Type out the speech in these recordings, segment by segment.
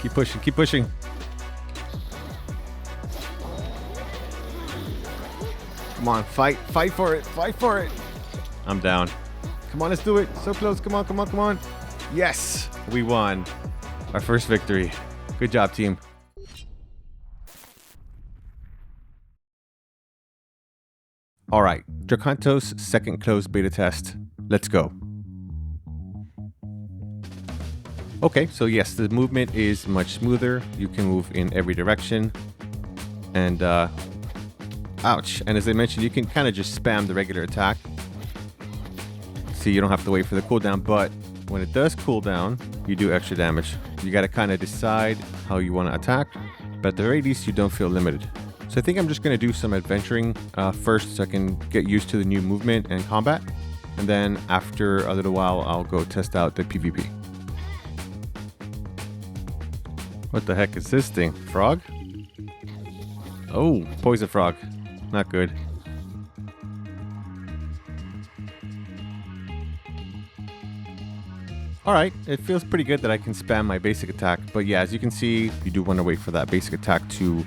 Keep pushing, keep pushing. Come on, fight for it, fight for it. I'm down. Come on, let's do it. So close, come on, come on, come on. Yes, we won. Our first victory. Good job, team. All right, Drakantos second closed beta test. Let's go. Okay, so yes, the movement is much smoother. You can move in every direction. And, ouch. And as I mentioned, you can kind of just spam the regular attack. See, you don't have to wait for the cooldown, but when it does cool down, you do extra damage. You got to kind of decide how you want to attack, but at the very least, you don't feel limited. So I think I'm just going to do some adventuring first so I can get used to the new movement and combat. And then after a little while, I'll go test out the PvP. What the heck is this thing? Frog? Oh, poison frog. Not good. Alright, it feels pretty good that I can spam my basic attack. But yeah, as you can see, you do want to wait for that basic attack to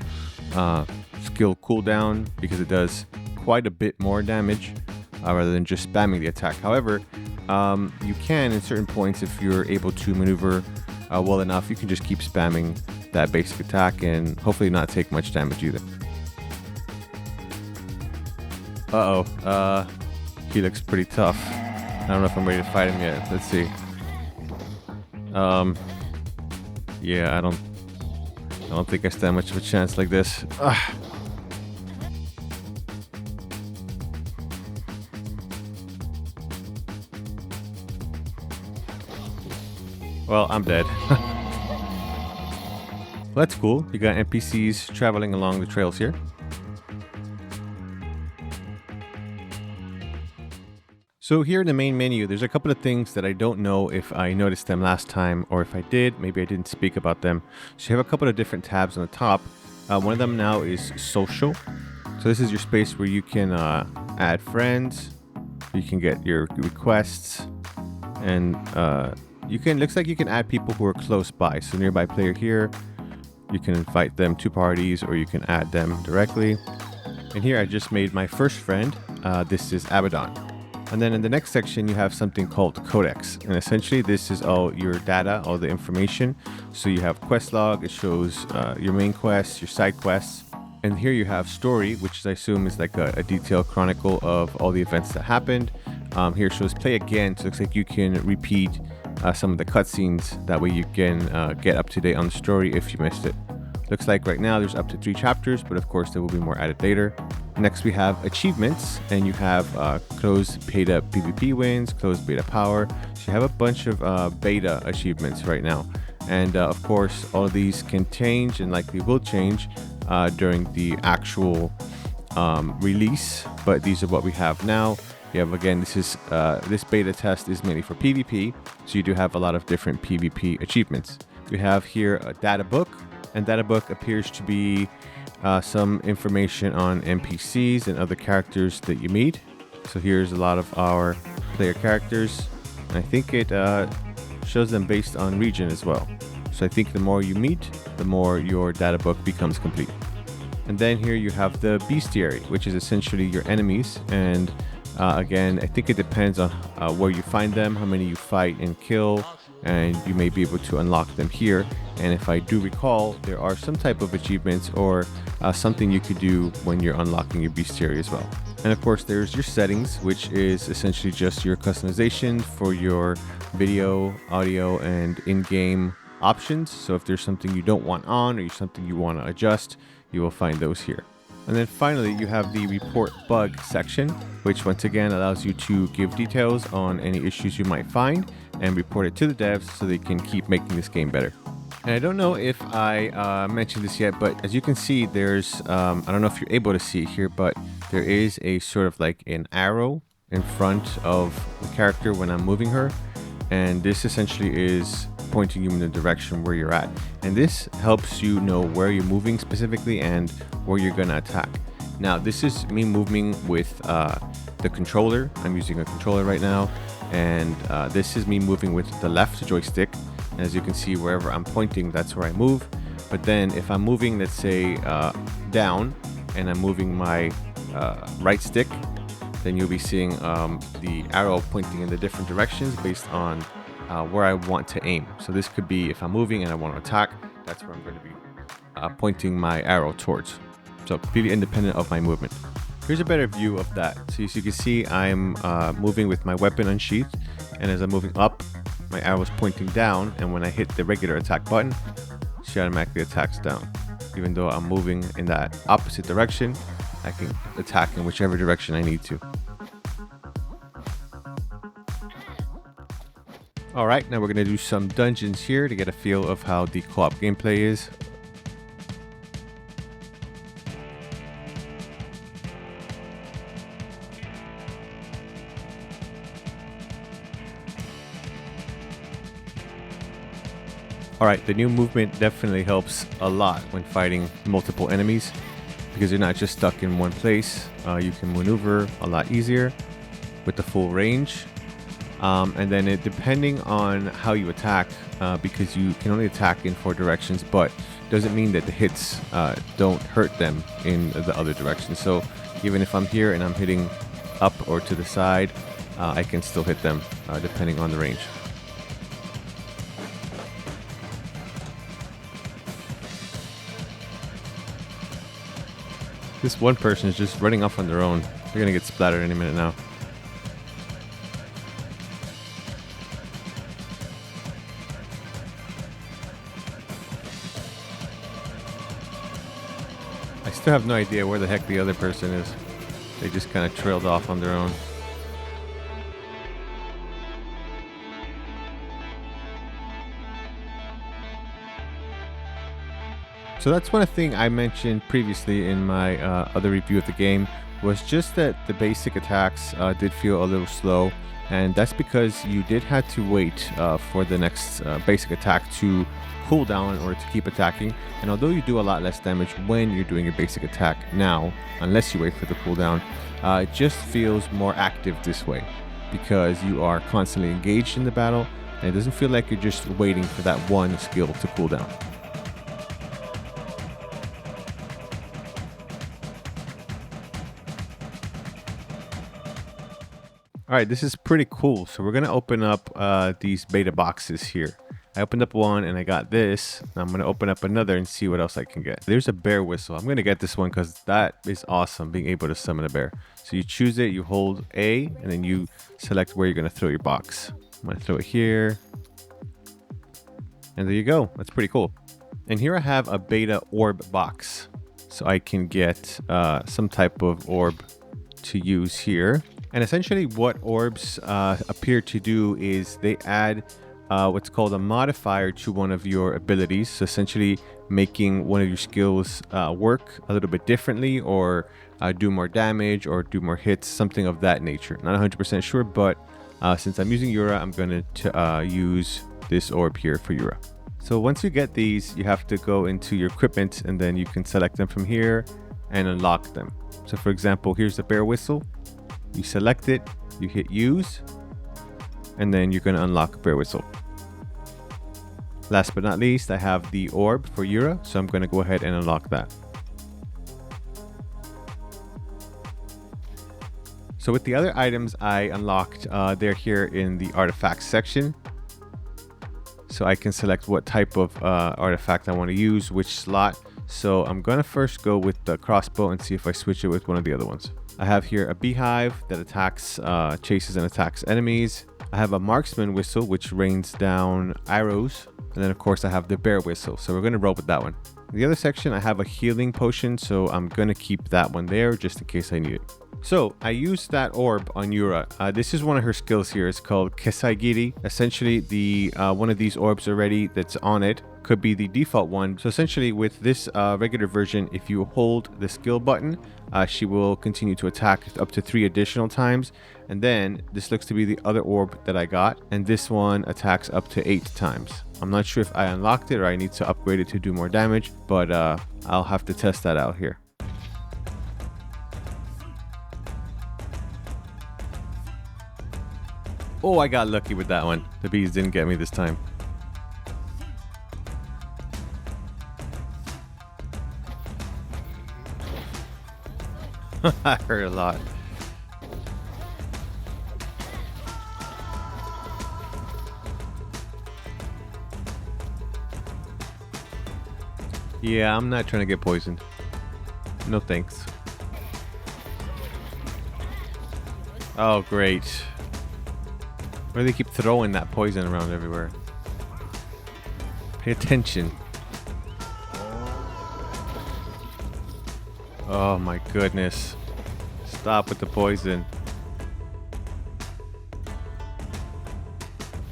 skill cooldown because it does quite a bit more damage rather than just spamming the attack. However, you can, in certain points, if you're able to maneuver well enough, you can just keep spamming that basic attack and hopefully not take much damage either. Uh-oh. He looks pretty tough. I don't know if I'm ready to fight him yet. Let's see. Yeah, I don't think I stand much of a chance like this. Ugh. Well, I'm dead. Well, that's cool. You got NPCs traveling along the trails here. So here in the main menu, there's a couple of things that I don't know if I noticed them last time, or if I did, maybe I didn't speak about them. So you have a couple of different tabs on the top. One of them now is social. So this is your space where you can add friends, you can get your requests, and looks like you can add people who are close by. So nearby player here, you can invite them to parties or you can add them directly. And here I just made my first friend. This is Abaddon. And then in the next section, you have something called Codex. And essentially, this is all your data, all the information. So you have quest log. It shows your main quests, your side quests. And here you have story, which I assume is like a detailed chronicle of all the events that happened. Here it shows play again. So it looks like you can repeat some of the cutscenes. That way you can get up to date on the story if you missed it. Looks like right now there's up to 3 chapters, but of course there will be more added later. Next we have achievements, and you have closed beta PvP wins, closed beta power. So you have a bunch of beta achievements right now. And of course all of these can change and likely will change during the actual release, but these are what we have now. You have, again, this beta test is mainly for PvP, so you do have a lot of different PvP achievements. We have here a data book, and data book appears to be some information on NPCs and other characters that you meet. So here's a lot of our player characters, and I think it shows them based on region as well. So I think the more you meet, the more your data book becomes complete. And then here you have the bestiary, which is essentially your enemies. And again, I think it depends on where you find them, how many you fight and kill, and you may be able to unlock them here. And if I do recall, there are some type of achievements or something you could do when you're unlocking your bestiary as well. And of course, there's your settings, which is essentially just your customization for your video, audio, and in-game options. So if there's something you don't want on or something you want to adjust, you will find those here. And then finally, you have the report bug section, which once again allows you to give details on any issues you might find and report it to the devs so they can keep making this game better. And I don't know if I mentioned this yet, but as you can see, there's, I don't know if you're able to see it here, but there is a sort of like an arrow in front of the character when I'm moving her. And this essentially is pointing you in the direction where you're at. And this helps you know where you're moving specifically and where you're gonna attack. Now, this is me moving with the controller. I'm using a controller right now. And this is me moving with the left joystick. And as you can see, wherever I'm pointing, that's where I move. But then if I'm moving, let's say down, and I'm moving my right stick, then you'll be seeing the arrow pointing in the different directions based on where I want to aim. So this could be if I'm moving and I want to attack, that's where I'm going to be pointing my arrow towards. So completely independent of my movement. Here's a better view of that. So as you can see, I'm moving with my weapon unsheathed, and as I'm moving up, my arrow is pointing down, and when I hit the regular attack button, she automatically attacks down. Even though I'm moving in that opposite direction, I can attack in whichever direction I need to. Alright, now we're going to do some dungeons here to get a feel of how the co-op gameplay is. Alright, the new movement definitely helps a lot when fighting multiple enemies, because you're not just stuck in one place. You can maneuver a lot easier with the full range. And then depending on how you attack, because you can only attack in 4 directions, but doesn't mean that the hits don't hurt them in the other direction. So even if I'm here and I'm hitting up or to the side, I can still hit them depending on the range. This one person is just running off on their own. They're gonna get splattered any minute now. I still have no idea where the heck the other person is. They just kind of trailed off on their own. So that's one thing I mentioned previously in my other review of the game, was just that the basic attacks did feel a little slow, and that's because you did have to wait for the next basic attack to cool down in order to keep attacking. And although you do a lot less damage when you're doing your basic attack now, unless you wait for the cooldown, it just feels more active this way because you are constantly engaged in the battle, and it doesn't feel like you're just waiting for that one skill to cool down. All right, this is pretty cool. So we're gonna open up these beta boxes here. I opened up one and I got this. Now I'm gonna open up another and see what else I can get. There's a bear whistle. I'm gonna get this one because that is awesome, being able to summon a bear. So you choose it, you hold A, and then you select where you're gonna throw your box. I'm gonna throw it here. And there you go. That's pretty cool. And here I have a beta orb box. So I can get some type of orb to use here. And essentially what orbs appear to do is they add what's called a modifier to one of your abilities. So essentially making one of your skills work a little bit differently, or do more damage or do more hits, something of that nature. Not 100% sure, but since I'm using Yura, I'm going to use this orb here for Yura. So once you get these, you have to go into your equipment and then you can select them from here and unlock them. So for example, here's the bear whistle. You select it, you hit use, and then you're going to unlock bear whistle. Last but not least, I have the orb for Yura, so I'm going to go ahead and unlock that. So with the other items I unlocked, they're here in the artifacts section. So I can select what type of artifact I want to use, which slot. So I'm going to first go with the crossbow and see if I switch it with one of the other ones. I have here a beehive that attacks, chases and attacks enemies. I have a marksman whistle, which rains down arrows. And then of course I have the bear whistle. So we're going to roll with that one. In the other section, I have a healing potion. So I'm going to keep that one there just in case I need it. So I used that orb on Yura. This is one of her skills here. It's called Kesaigiri. Essentially, the one of these orbs already that's on it could be the default one. So essentially with this regular version, if you hold the skill button, she will continue to attack up to 3 additional times. And then this looks to be the other orb that I got. And this one attacks up to 8 times. I'm not sure if I unlocked it or I need to upgrade it to do more damage, but I'll have to test that out here. Oh, I got lucky with that one. The bees didn't get me this time. I heard a lot. Yeah, I'm not trying to get poisoned. No thanks. Oh, great. Why do they keep throwing that poison around everywhere? Pay attention. Oh my goodness. Stop with the poison.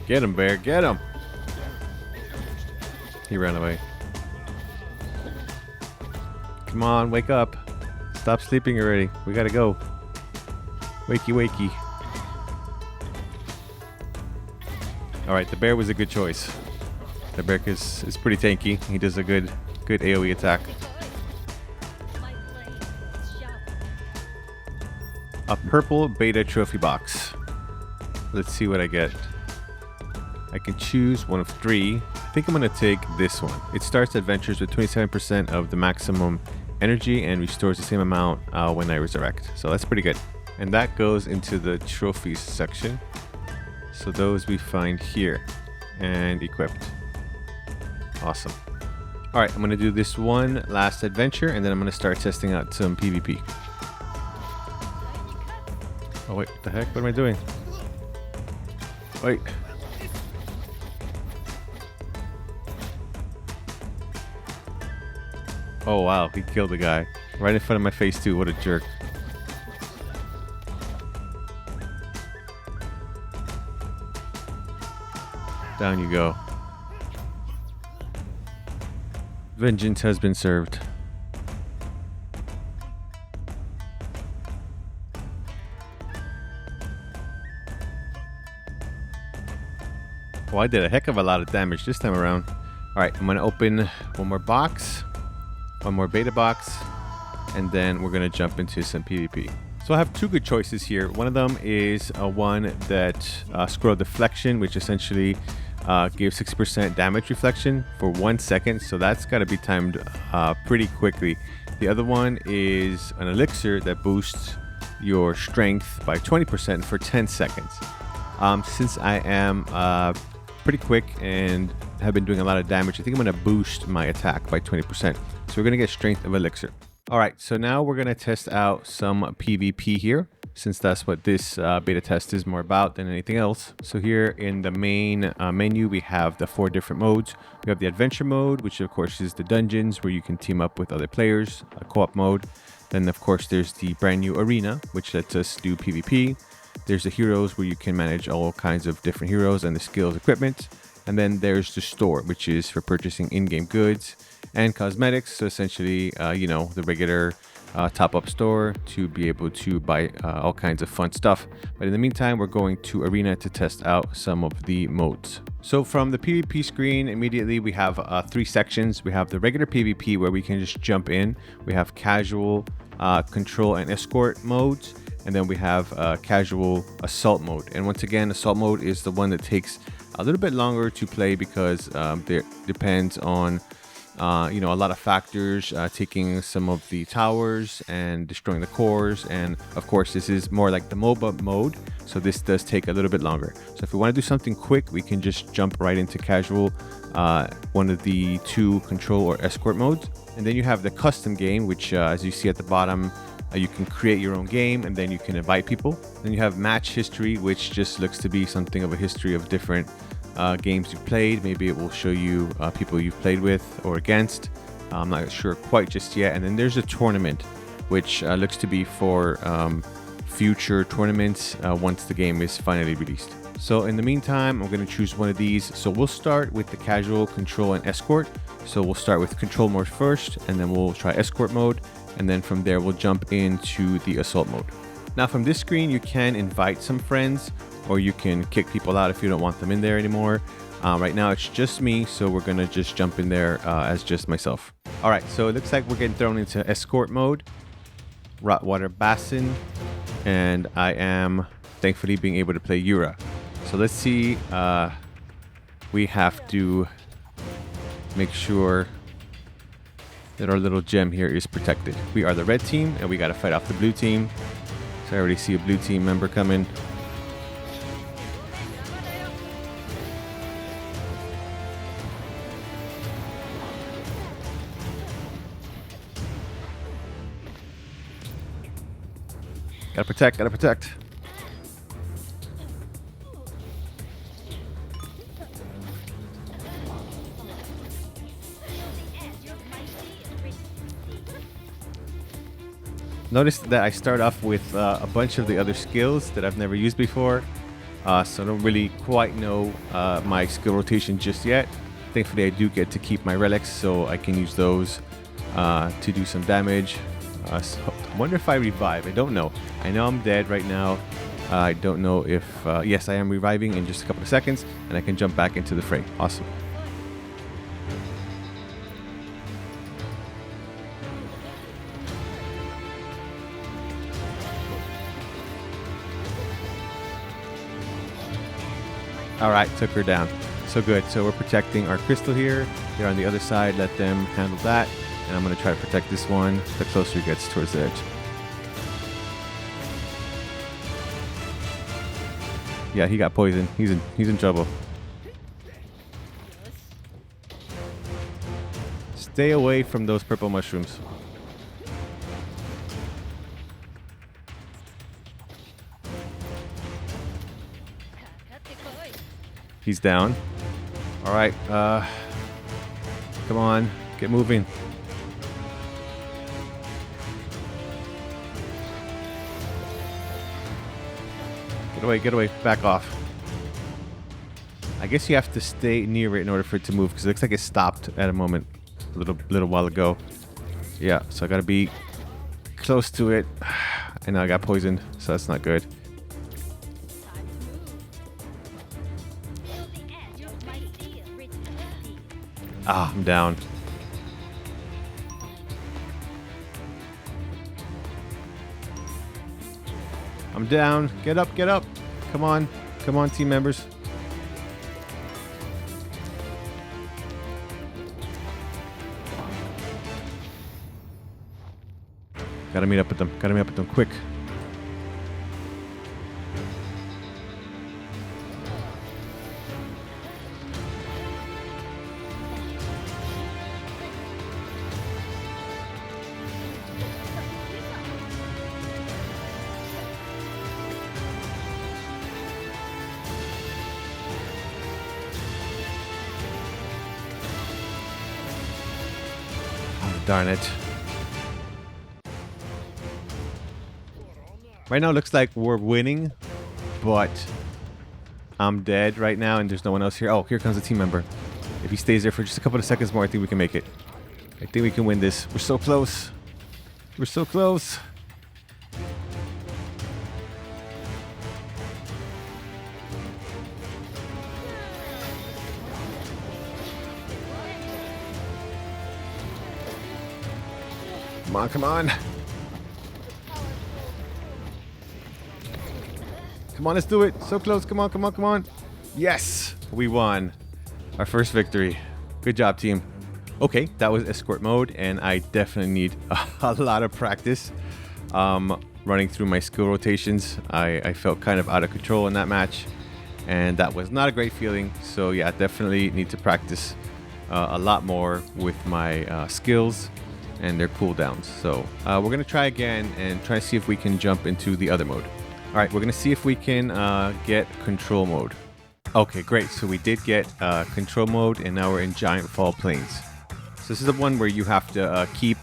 Get him, bear. Get him. He ran away. Come on, wake up. Stop sleeping already. We gotta go. Wakey, wakey. Alright, the bear was a good choice. The bear is pretty tanky. He does a good AoE attack. A purple beta trophy box. Let's see what I get. I can choose one of 3. I think I'm going to take this one. It starts adventures with 27% of the maximum energy and restores the same amount when I resurrect. So that's pretty good. And that goes into the trophies section. So those we find here and equipped. Awesome. All right, I'm going to do this one last adventure and then I'm going to start testing out some PvP. Oh wait, what the heck? What am I doing? Wait. Oh wow, he killed the guy. Right in front of my face too, what a jerk. Down you go. Vengeance has been served. Oh, I did a heck of a lot of damage this time around. Alright, I'm going to open one more box. One more beta box. And then we're going to jump into some PvP. So I have 2 good choices here. One of them is one that scroll deflection, which essentially gives 60% damage reflection for 1 second. So that's got to be timed pretty quickly. The other one is an elixir that boosts your strength by 20% for 10 seconds. Since I am pretty quick and have been doing a lot of damage, I think I'm going to boost my attack by 20%. So we're going to get strength of elixir. All right, so now we're going to test out some PvP here, since that's what this beta test is more about than anything else. So here in the main menu, we have the 4 different modes. We have the adventure mode, which of course is the dungeons where you can team up with other players, a co-op mode. Then of course there's the brand new arena, which lets us do PvP. There's the heroes where you can manage all kinds of different heroes and the skills equipment. And then there's the store, which is for purchasing in-game goods and cosmetics. So essentially, the regular top-up store to be able to buy all kinds of fun stuff. But in the meantime, we're going to Arena to test out some of the modes. So from the PvP screen, immediately we have 3 sections. We have the regular PvP where we can just jump in. We have casual, control, and escort modes. And then we have casual assault mode. And once again, assault mode is the one that takes a little bit longer to play because there depends on a lot of factors, taking some of the towers and destroying the cores. And of course, this is more like the MOBA mode. So this does take a little bit longer. So if we want to do something quick, we can just jump right into casual, one of the 2 control or escort modes. And then you have the custom game, which as you see at the bottom, you can create your own game and then you can invite people. Then you have match history, which just looks to be something of a history of different games you've played. Maybe it will show you people you've played with or against. I'm not sure quite just yet. And then there's a tournament, which looks to be for future tournaments once the game is finally released. So in the meantime, I'm going to choose one of these. So we'll start with the casual, control, and escort. So we'll start with control mode first, and then we'll try escort mode. And then from there, we'll jump into the assault mode. Now from this screen, you can invite some friends or you can kick people out if you don't want them in there anymore. Right now, it's just me, so we're going to just jump in there as just myself. All right, so it looks like we're getting thrown into escort mode, Rotwater Basin, and I am thankfully being able to play Yura. So let's see. We have to make sure that our little gem here is protected. We are the red team, and we got to fight off the blue team. So I already see a blue team member coming. Gotta protect, gotta protect. Notice that I start off with a bunch of the other skills that I've never used before. So I don't really quite know my skill rotation just yet. Thankfully, I do get to keep my relics, so I can use those to do some damage. So I wonder if I revive. I don't know. I know I'm dead right now. I don't know if... yes, I am reviving in just a couple of seconds, and I can jump back into the fray. Awesome. Alright, took her down. So good. So we're protecting our crystal here. They're on the other side. Let them handle that. And I'm going to try to protect this one the closer he gets towards the edge. Yeah, he got poisoned. He's in trouble. Stay away from those purple mushrooms. He's down. All right. Come on. Get moving. Get away. Get away. Back off. I guess you have to stay near it in order for it to move, because it looks like it stopped at a moment a little while ago. Yeah. So I got to be close to it. And I got poisoned, so that's not good. Ah, I'm down. I'm down. Get up, get up. Come on. Come on, team members. Gotta meet up with them. Gotta meet up with them quick. Darn it. Right now it looks like we're winning, but I'm dead right now and there's no one else here. Oh, here comes a team member. If he stays there for just a couple of seconds more, I think we can make it. I think we can win this. We're so close. We're so close. Come on, come on. Come on, let's do it. So close. Come on, come on, come on. Yes, we won. Our first victory. Good job, team. Okay, that was escort mode, and I definitely need a lot of practice running through my skill rotations. I felt kind of out of control in that match, and that was not a great feeling. So yeah, definitely need to practice a lot more with my skills and their cooldowns. So we're gonna try again and try to see if we can jump into the other mode. All right, we're gonna see if we can get control mode. Okay, great. So we did get control mode, and now we're in Giant Fall Plains. So this is the one where you have to keep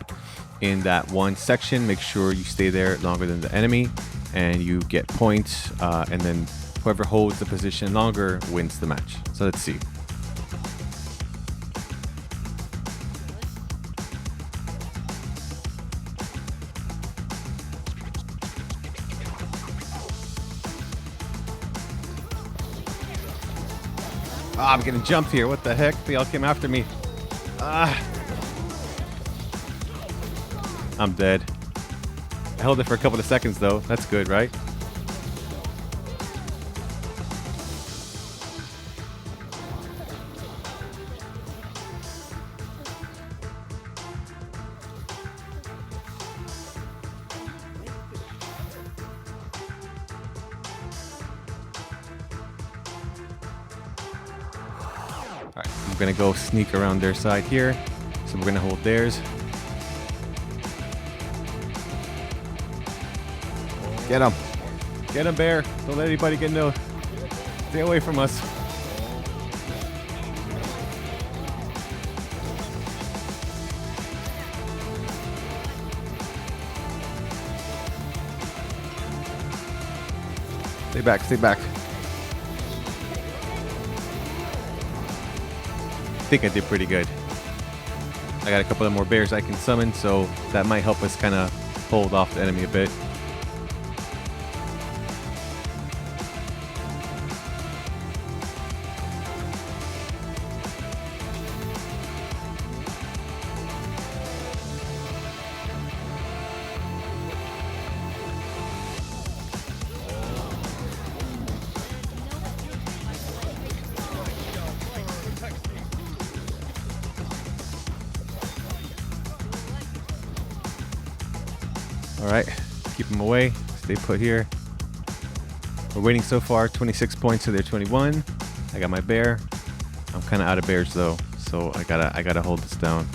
in that one section. Make sure you stay there longer than the enemy, and you get points. And then whoever holds the position longer wins the match. So let's see. Ah, I'm getting jumped here. What the heck? They all came after me. Ah. I'm dead. I held it for a couple of seconds, though. That's good, right? we're gonna go sneak around their side here. So we're gonna hold theirs. Get him. Get him, bear. Don't let anybody get no. Stay away from us. Stay back, stay back. I think I did pretty good. I got a couple of more bears I can summon, so that might help us kind of hold off the enemy a bit. All right, keep them away. Stay put here. We're waiting so far. 26 points to their 21. I got my bear. I'm kind of out of bears though, so I gotta hold this down.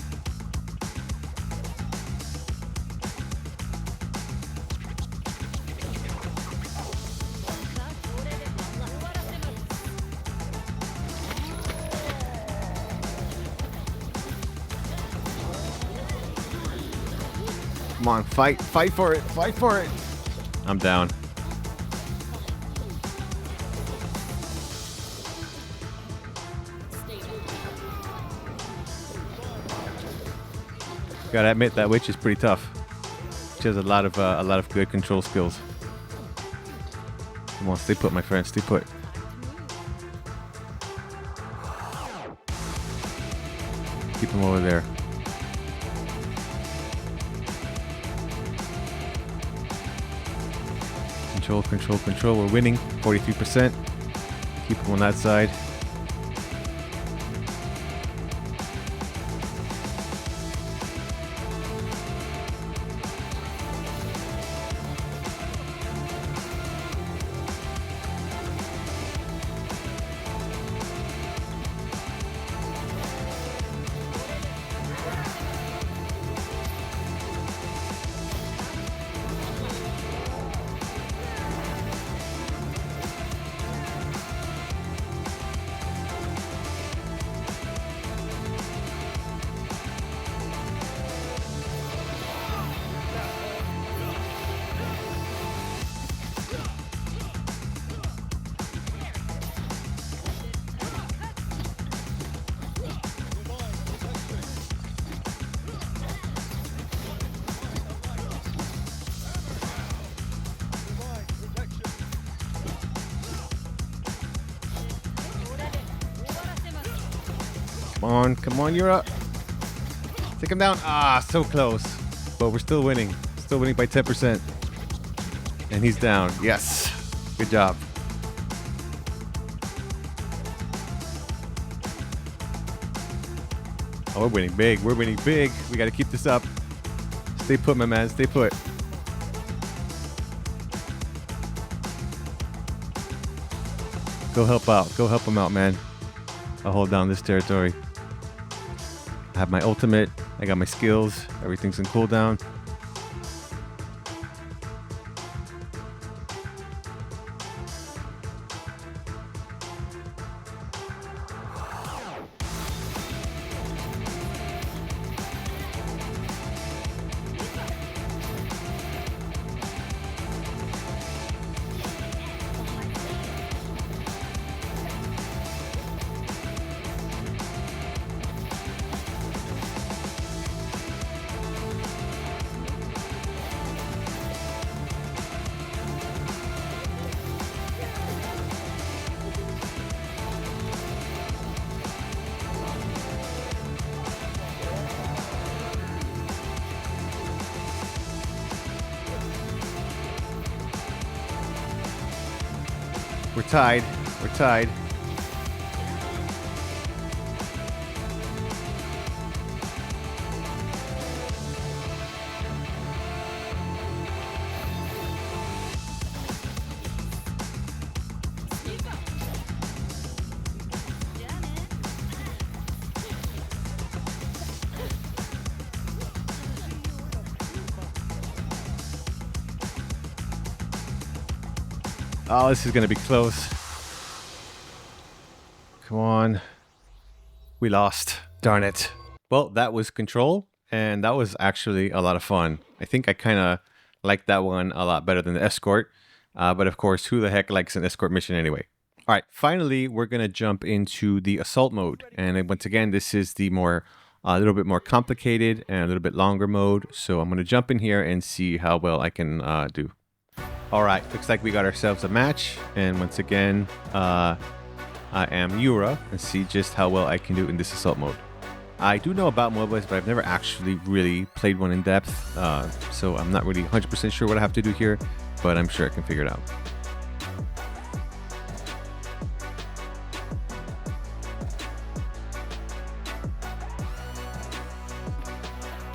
Come on, fight for it, fight for it. I'm down. Gotta admit that witch is pretty tough. She has a lot of good control skills. Come on, stay put, my friend, stay put. Keep him over there. Control, control, control. We're winning. 43%. Keep him on that side. Come on, you're up. Take him down. Ah, so close. But we're still winning. Still winning by 10%. And he's down. Yes. Good job. Oh, we're winning big. We're winning big. We got to keep this up. Stay put, my man. Stay put. Go help out. Go help him out, man. I'll hold down this territory. I have my ultimate. I got my skills. Everything's in cooldown. We're tied. We're tied. Oh, this is going to be close. Come on. We lost. Darn it. Well, that was Control, and that was actually a lot of fun. I think I kind of liked that one a lot better than the Escort. But of course, who the heck likes an Escort mission anyway? All right, finally, we're going to jump into the Assault mode. And once again, this is the a little bit more complicated and a little bit longer mode. So I'm going to jump in here and see how well I can do. All right, looks like we got ourselves a match. And once again, I am Yura, and see just how well I can do in this Assault mode. I do know about MOBAs, but I've never actually really played one in depth. So I'm not really 100% sure what I have to do here, but I'm sure I can figure it out.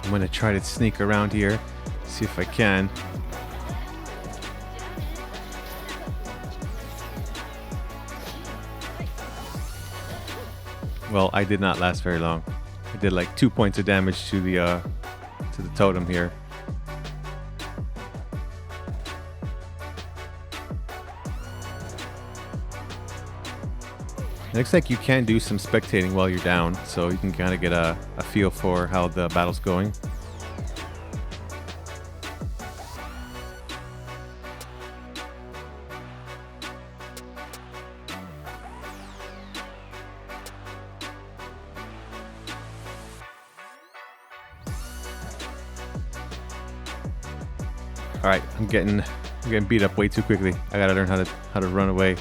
I'm going to try to sneak around here, see if I can. Well, I did not last very long. I did like 2 points of damage to the totem here. It looks like you can do some spectating while you're down, so you can kind of get a feel for how the battle's going. All right, I'm getting beat up way too quickly. I gotta learn how to run away.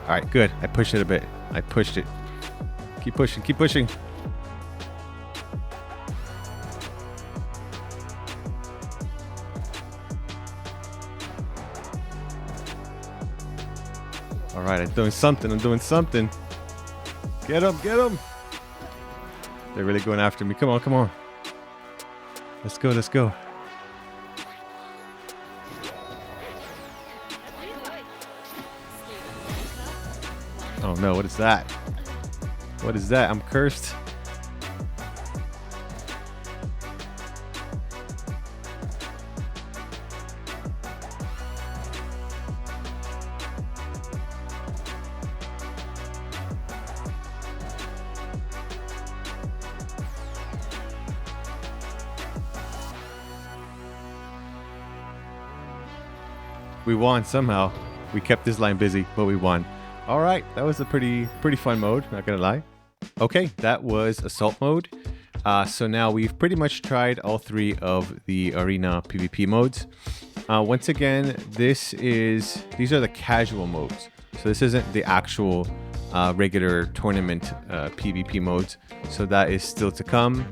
All right, good. I pushed it a bit. I pushed it. Keep pushing, keep pushing. All right, I'm doing something. I'm doing something. Get him, get him. They're really going after me. Come on, come on. Let's go, let's go. Oh no, what is that? What is that? I'm cursed. We won somehow. We kept this line busy, but we won. All right, that was a pretty fun mode, not gonna lie. Okay, that was Assault mode. So now we've pretty much tried all three of the arena PvP modes. Once again, these are the casual modes. So this isn't the actual regular tournament PvP modes. So that is still to come.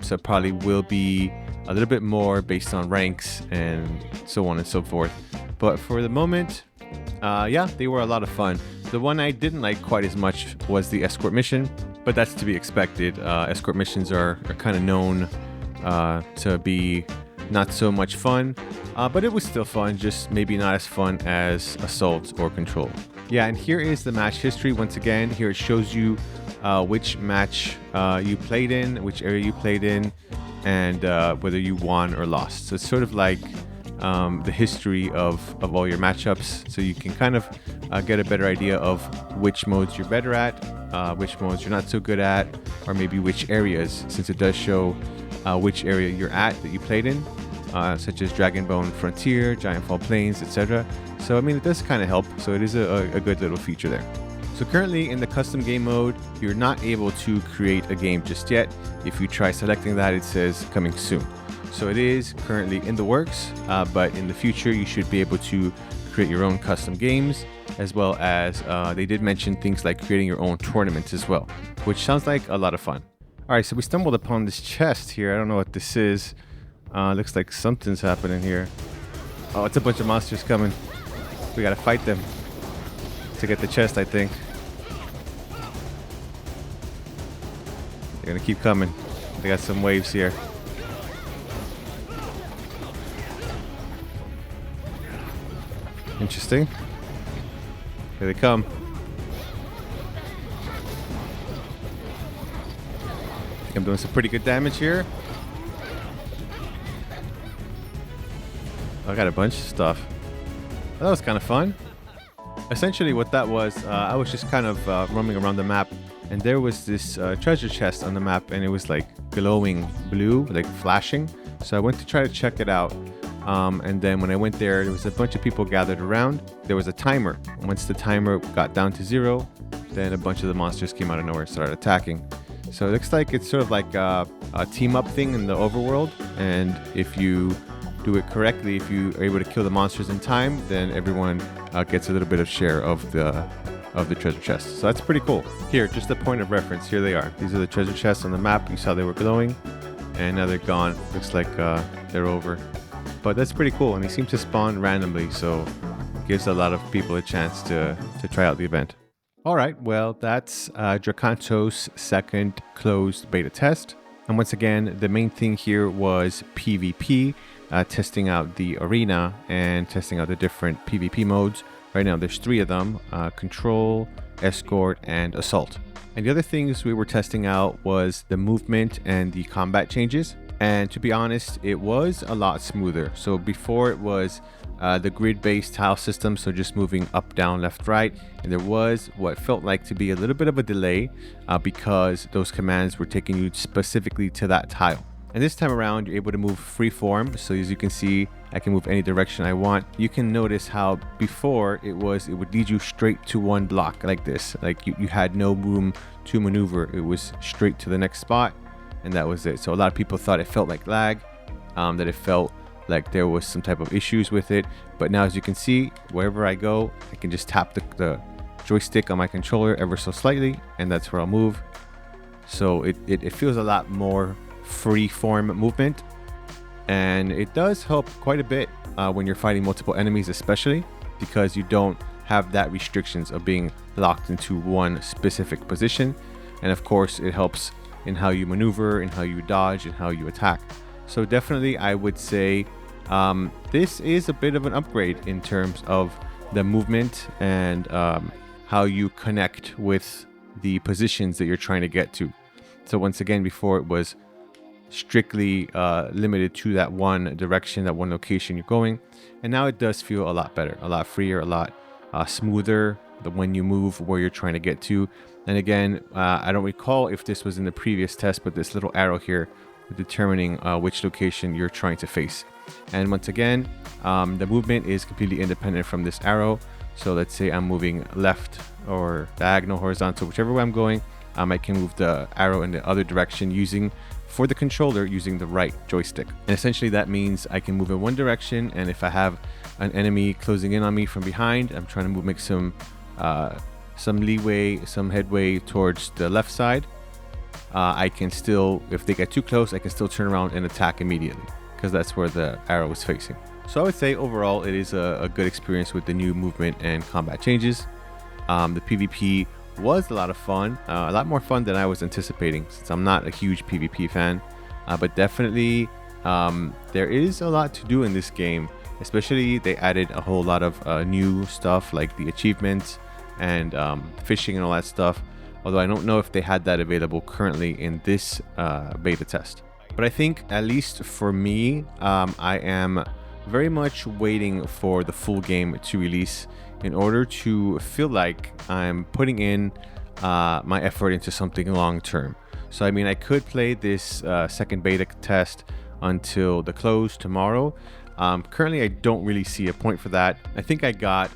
So probably will be a little bit more based on ranks and so on and so forth. But for the moment, yeah, they were a lot of fun. The one I didn't like quite as much was the escort mission, but that's to be expected. Escort missions are kind of known to be not so much fun, but it was still fun, just maybe not as fun as Assault or Control. Yeah, and here is the match history. Once again, here it shows you which match you played in, which area you played in, and whether you won or lost. So it's sort of like the history of all your matchups, so you can kind of get a better idea of which modes you're better at, which modes you're not so good at, or maybe which areas, since it does show which area you're at that you played in, such as Dragonbone Frontier, Giantfall Plains, etc. So I mean, it does kind of help, so it is a good little feature there. So currently in the custom game mode, you're not able to create a game just yet. If you try selecting that, it says coming soon. So it is currently in the works, but in the future you should be able to create your own custom games, as well as they did mention things like creating your own tournaments as well, which sounds like a lot of fun. All right, so we stumbled upon this chest here. I don't know what this is. Looks like something's happening here. Oh, it's a bunch of monsters coming. We gotta fight them to get the chest, I think. They're gonna keep coming. They got some waves here. Interesting. Here they come. I think I'm doing some pretty good damage here. I got a bunch of stuff. That was kind of fun. Essentially what that was, I was just kind of roaming around the map, and there was this treasure chest on the map, and it was like glowing blue, like flashing. So I went to try to check it out. And then when I went there was a bunch of people gathered around. There was a timer. Once the timer got down to 0, then a bunch of the monsters came out of nowhere and started attacking. So it looks like it's sort of like a team up thing in the overworld. And if you do it correctly, if you are able to kill the monsters in time, then everyone gets a little bit of share of the treasure chest. So that's pretty cool. Here, just a point of reference, here they are. These are the treasure chests on the map. You saw they were glowing, and now they're gone. Looks like they're over. But that's pretty cool, and they seem to spawn randomly, so it gives a lot of people a chance to try out the event. All right, well, that's Drakantos' second closed beta test. And once again, the main thing here was PvP, testing out the arena and testing out the different PvP modes. Right now, there's 3 of them, Control, Escort, and Assault. And the other things we were testing out was the movement and the combat changes. And to be honest, it was a lot smoother. So before it was the grid-based tile system, so just moving up, down, left, right. And there was what felt like to be a little bit of a delay because those commands were taking you specifically to that tile. And this time around, you're able to move free form. So as you can see, I can move any direction I want. You can notice how before it would lead you straight to one block like this. Like you had no room to maneuver. It was straight to the next spot, and that was it. So a lot of people thought it felt like lag, that it felt like there was some type of issues with it. But now, as you can see, wherever I go, I can just tap the joystick on my controller ever so slightly, and that's where I'll move. So it feels a lot more free form movement, and it does help quite a bit when you're fighting multiple enemies, especially because you don't have that restrictions of being locked into one specific position. And of course, it helps in how you maneuver, in how you dodge, and how you attack. So definitely, I would say this is a bit of an upgrade in terms of the movement and how you connect with the positions that you're trying to get to. So once again, before it was strictly limited to that one direction, that one location you're going, and now it does feel a lot better, a lot freer, a lot smoother when you move where you're trying to get to. And again, I don't recall if this was in the previous test, but this little arrow here determining which location you're trying to face. And once again, the movement is completely independent from this arrow. So let's say I'm moving left or diagonal, horizontal, whichever way I'm going, I can move the arrow in the other direction for the controller using the right joystick. And essentially that means I can move in one direction, and if I have an enemy closing in on me from behind, I'm trying to make some leeway, some headway towards the left side, I can still, if they get too close, I can still turn around and attack immediately because that's where the arrow is facing. So I would say overall it is a good experience with the new movement and combat changes. The PvP was a lot of fun, a lot more fun than I was anticipating, since I'm not a huge PvP fan, but definitely there is a lot to do in this game. Especially they added a whole lot of new stuff like the achievements and fishing and all that stuff, although I don't know if they had that available currently in this beta test. But I think, at least for me, I am very much waiting for the full game to release in order to feel like I'm putting in my effort into something long term. So I mean, I could play this second beta test until the close tomorrow. Currently, I don't really see a point for that. I think I got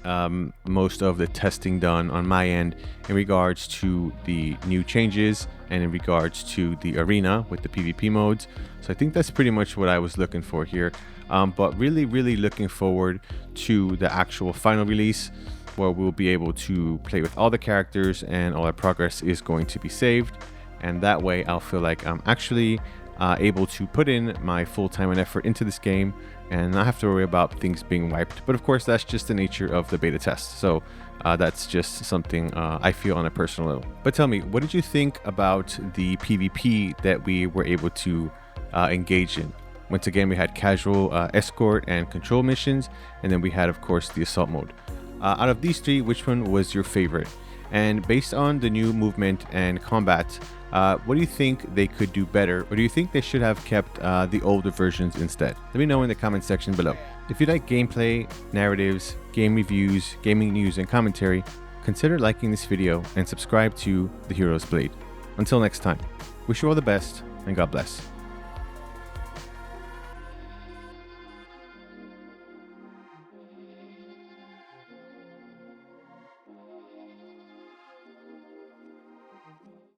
most of the testing done on my end in regards to the new changes and in regards to the arena with the PvP modes. So I think that's pretty much what I was looking for here. But really looking forward to the actual final release, where we'll be able to play with all the characters and all our progress is going to be saved. And that way I'll feel like I'm actually able to put in my full time and effort into this game and not have to worry about things being wiped. But of course, that's just the nature of the beta test. So that's just something I feel on a personal level. But tell me, what did you think about the PvP that we were able to engage in? Once again, we had casual, escort, and control missions, and then we had, of course, the assault mode. Out of these three, which one was your favorite? And based on the new movement and combat, what do you think they could do better, or do you think they should have kept the older versions instead? Let me know in the comment section below. If you like gameplay, narratives, game reviews, gaming news, and commentary, consider liking this video and subscribe to The Hero's Blade. Until next time, wish you all the best, and God bless.